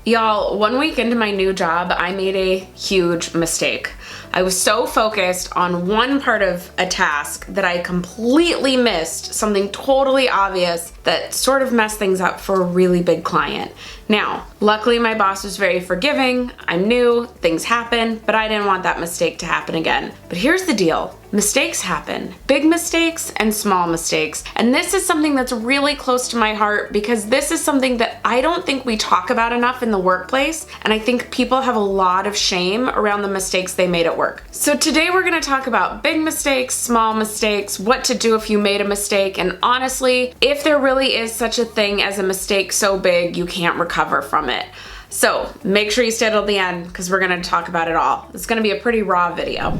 Y'all, 1 week into my new job, I made a huge mistake. I was so focused on one part of a task that I completely missed something totally obvious that sort of messed things up for a really big client. Now, luckily my boss was very forgiving. I'm new, things happen, but I didn't want that mistake to happen again. But here's the deal. Mistakes happen. Big mistakes and small mistakes. And this is something that's really close to my heart because this is something that I don't think we talk about enough in the workplace. And I think people have a lot of shame around the mistakes they made at work. So today we're gonna talk about big mistakes, small mistakes, what to do if you made a mistake, and honestly, if there really is such a thing as a mistake so big you can't recover from it. So make sure you stay till the end because we're gonna talk about it all. It's gonna be a pretty raw video.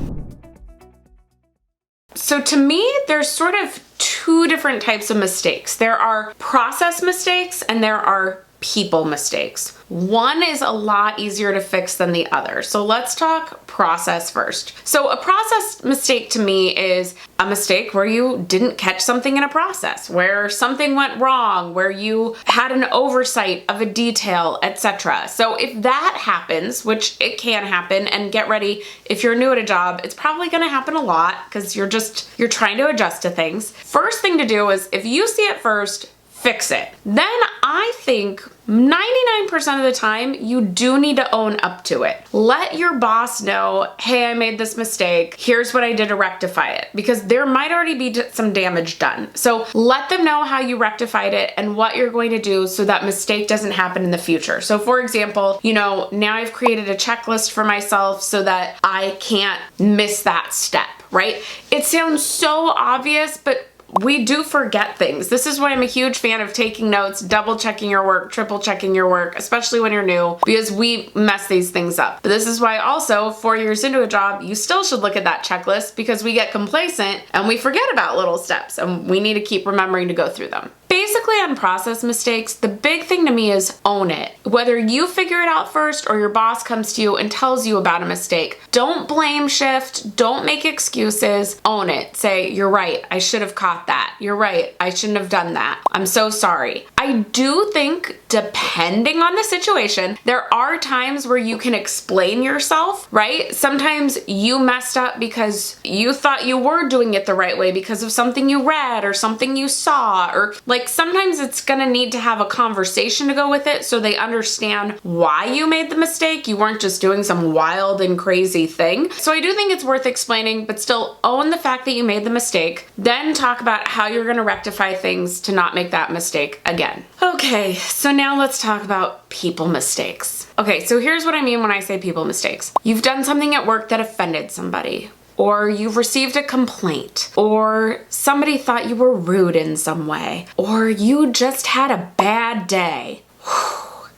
So to me, there's sort of two different types of mistakes. There are process mistakes and there are people mistakes. One is a lot easier to fix than the other. So let's talk process first. So a process mistake to me is a mistake where you didn't catch something in a process, where something went wrong, where you had an oversight of a detail, etc. So if that happens, which it can happen, and get ready, if you're new at a job, it's probably gonna happen a lot because you're trying to adjust to things. First thing to do is if you see it first, fix it. Then I think 99% of the time, you do need to own up to it. Let your boss know, hey, I made this mistake. Here's what I did to rectify it. Because there might already be some damage done. So let them know how you rectified it and what you're going to do so that mistake doesn't happen in the future. So for example, now I've created a checklist for myself so that I can't miss that step, right? It sounds so obvious, but we do forget things. This is why I'm a huge fan of taking notes, double checking your work, triple checking your work, especially when you're new, because we mess these things up. But this is why also 4 years into a job, you still should look at that checklist because we get complacent and we forget about little steps and we need to keep remembering to go through them. Basically on process mistakes, the big thing to me is own it. Whether you figure it out first or your boss comes to you and tells you about a mistake, don't blame shift, don't make excuses, own it. Say, you're right, I should have caught that. You're right, I shouldn't have done that. I'm so sorry. I do think depending on the situation, there are times where you can explain yourself, right? Sometimes you messed up because you thought you were doing it the right way because of something you read or something you saw, or like sometimes it's gonna need to have a conversation to go with it so they understand why you made the mistake. You weren't just doing some wild and crazy thing. So I do think it's worth explaining, but still own the fact that you made the mistake. Then talk about how you're gonna rectify things to not make that mistake again. Okay, so now let's talk about people mistakes. Okay, so here's what I mean when I say people mistakes. You've done something at work that offended somebody, or you've received a complaint, or somebody thought you were rude in some way, or you just had a bad day.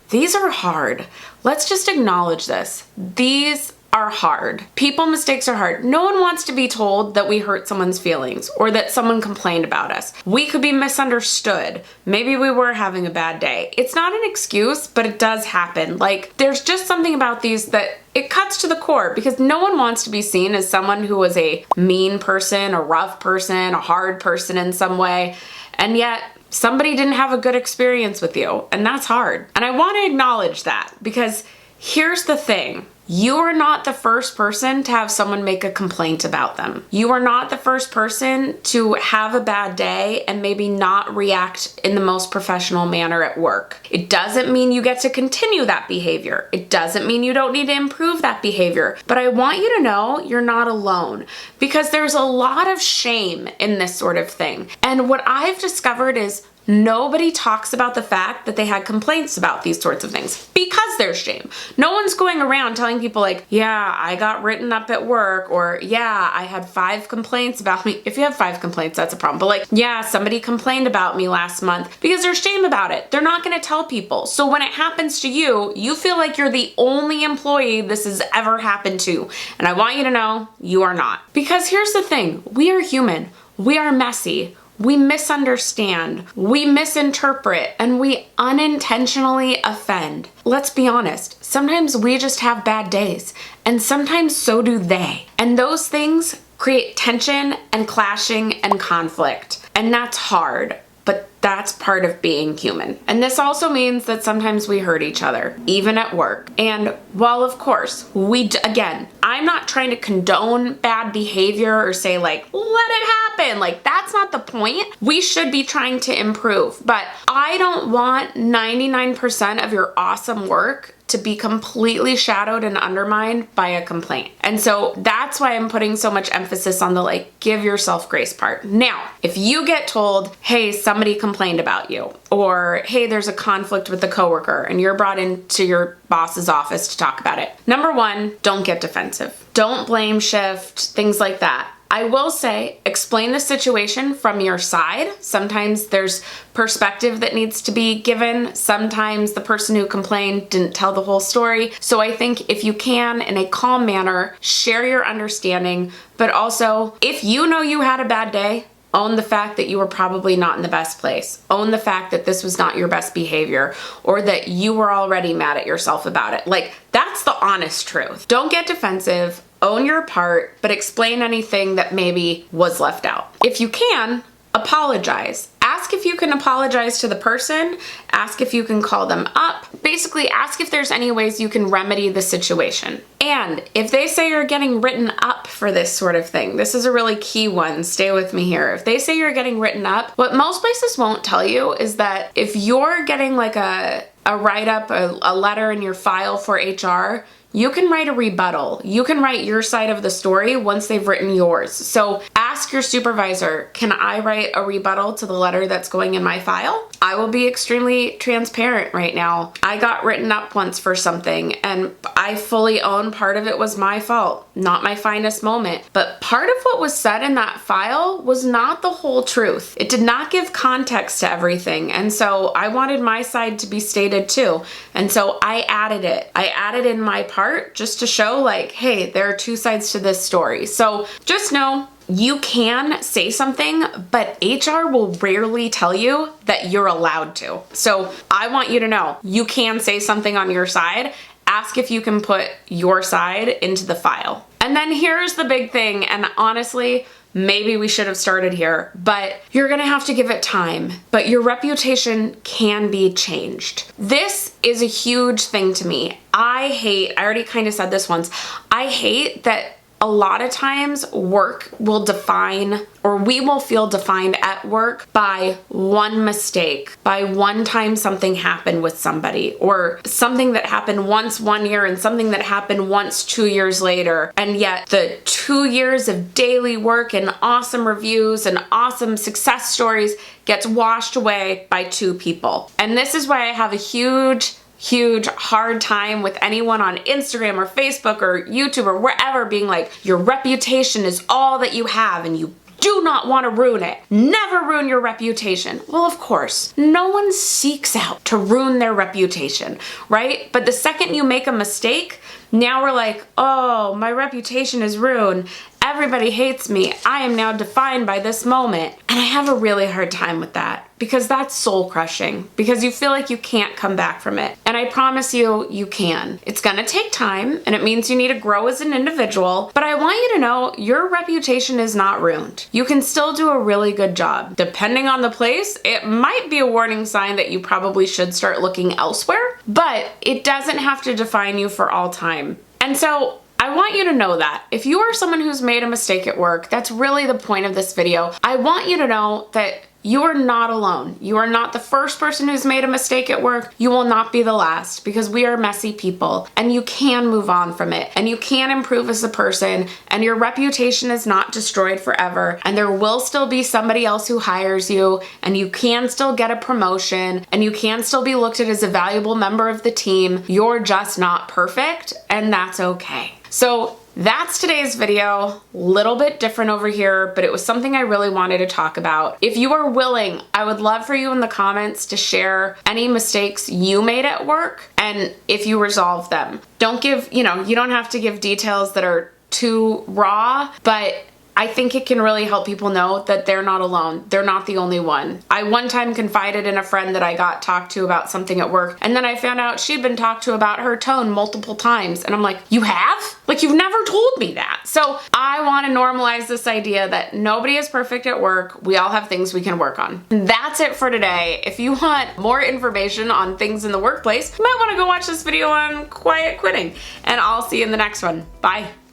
These are hard. Let's just acknowledge this. These are hard. People mistakes are hard. No one wants to be told that we hurt someone's feelings or that someone complained about us. We could be misunderstood. Maybe we were having a bad day. It's not an excuse, but it does happen. Like, there's just something about these that it cuts to the core because no one wants to be seen as someone who was a mean person, a rough person, a hard person in some way. And yet, somebody didn't have a good experience with you, and that's hard. And I want to acknowledge that because here's the thing. You are not the first person to have someone make a complaint about them. You are not the first person to have a bad day and maybe not react in the most professional manner at work. It doesn't mean you get to continue that behavior. It doesn't mean you don't need to improve that behavior. But I want you to know you're not alone because there's a lot of shame in this sort of thing. And what I've discovered is nobody talks about the fact that they had complaints about these sorts of things because there's shame. No one's going around telling people like, yeah, I got written up at work, or yeah, I had 5 complaints about me. If you have 5 complaints, that's a problem. But like, yeah, somebody complained about me last month, because there's shame about it. They're not going to tell people. So when it happens to you, you feel like you're the only employee this has ever happened to. And I want you to know you are not. Because here's the thing, we are human. We are messy. We misunderstand, we misinterpret, and we unintentionally offend. Let's be honest, sometimes we just have bad days, and sometimes so do they. And those things create tension and clashing and conflict, and that's hard. But That's part of being human. And this also means that sometimes we hurt each other, even at work. And while of course, again, I'm not trying to condone bad behavior or say like, let it happen. Like, that's not the point. We should be trying to improve, but I don't want 99% of your awesome work to be completely shadowed and undermined by a complaint. And so that's why I'm putting so much emphasis on the like, give yourself grace part. Now, if you get told, hey, somebody complained about you, or hey, there's a conflict with a coworker and you're brought into your boss's office to talk about it. Number one, don't get defensive. Don't blame shift, things like that. I will say, explain the situation from your side. Sometimes there's perspective that needs to be given. Sometimes the person who complained didn't tell the whole story. So I think if you can, in a calm manner, share your understanding, but also if you know you had a bad day, own the fact that you were probably not in the best place. Own the fact that this was not your best behavior or that you were already mad at yourself about it. Like, that's the honest truth. Don't get defensive. Own your part, but explain anything that maybe was left out. If you can, apologize. Ask if you can apologize to the person. Ask if you can call them up. Basically, ask if there's any ways you can remedy the situation. And if they say you're getting written up for this sort of thing, this is a really key one. Stay with me here. If they say you're getting written up, what most places won't tell you is that if you're getting like a write-up, a letter in your file for HR, you can write a rebuttal. You can write your side of the story once they've written yours. So ask your supervisor, can I write a rebuttal to the letter that's going in my file? I will be extremely transparent right now. I got written up once for something and I fully own part of it was my fault, not my finest moment. But part of what was said in that file was not the whole truth. It did not give context to everything. And so I wanted my side to be stated too. And so I added it. I added in my part just to show like, hey, there are two sides to this story. So just know you can say something, but HR will rarely tell you that you're allowed to. So I want you to know you can say something on your side. Ask if you can put your side into the file. And then here's the big thing, and honestly, maybe we should have started here, but you're gonna have to give it time. But your reputation can be changed. This is a huge thing to me. I already kind of said this once, I hate that a lot of times work will define, or we will feel defined at work by one mistake, by one time something happened with somebody, or something that happened once 1 year and something that happened once 2 years later. And yet the 2 years of daily work and awesome reviews and awesome success stories gets washed away by two people. And this is why I have a huge hard time with anyone on Instagram or Facebook or YouTube or wherever being like, your reputation is all that you have and you do not want to ruin it. Never ruin your reputation. Well, of course, no one seeks out to ruin their reputation, right? But the second you make a mistake, now we're like, oh, my reputation is ruined. Everybody hates me. I am now defined by this moment. And I have a really hard time with that because that's soul crushing, because you feel like you can't come back from it. And I promise you, you can. It's gonna take time and it means you need to grow as an individual, but I want you to know your reputation is not ruined. You can still do a really good job. Depending on the place, it might be a warning sign that you probably should start looking elsewhere, but it doesn't have to define you for all time. And so I want you to know that if you are someone who's made a mistake at work, that's really the point of this video. I want you to know that you are not alone. You are not the first person who's made a mistake at work. You will not be the last, because we are messy people and you can move on from it and you can improve as a person, and your reputation is not destroyed forever, and there will still be somebody else who hires you, and you can still get a promotion, and you can still be looked at as a valuable member of the team. You're just not perfect, and that's okay. So that's today's video. Little bit different over here, but it was something I really wanted to talk about. If you are willing, I would love for you in the comments to share any mistakes you made at work and if you resolve them. Don't give, you don't have to give details that are too raw, but I think it can really help people know that they're not alone. They're not the only one. I one time confided in a friend that I got talked to about something at work, and then I found out she'd been talked to about her tone multiple times. And I'm like, you have? Like, you've never told me that. So I want to normalize this idea that nobody is perfect at work. We all have things we can work on. And that's it for today. If you want more information on things in the workplace, you might want to go watch this video on quiet quitting. And I'll see you in the next one. Bye.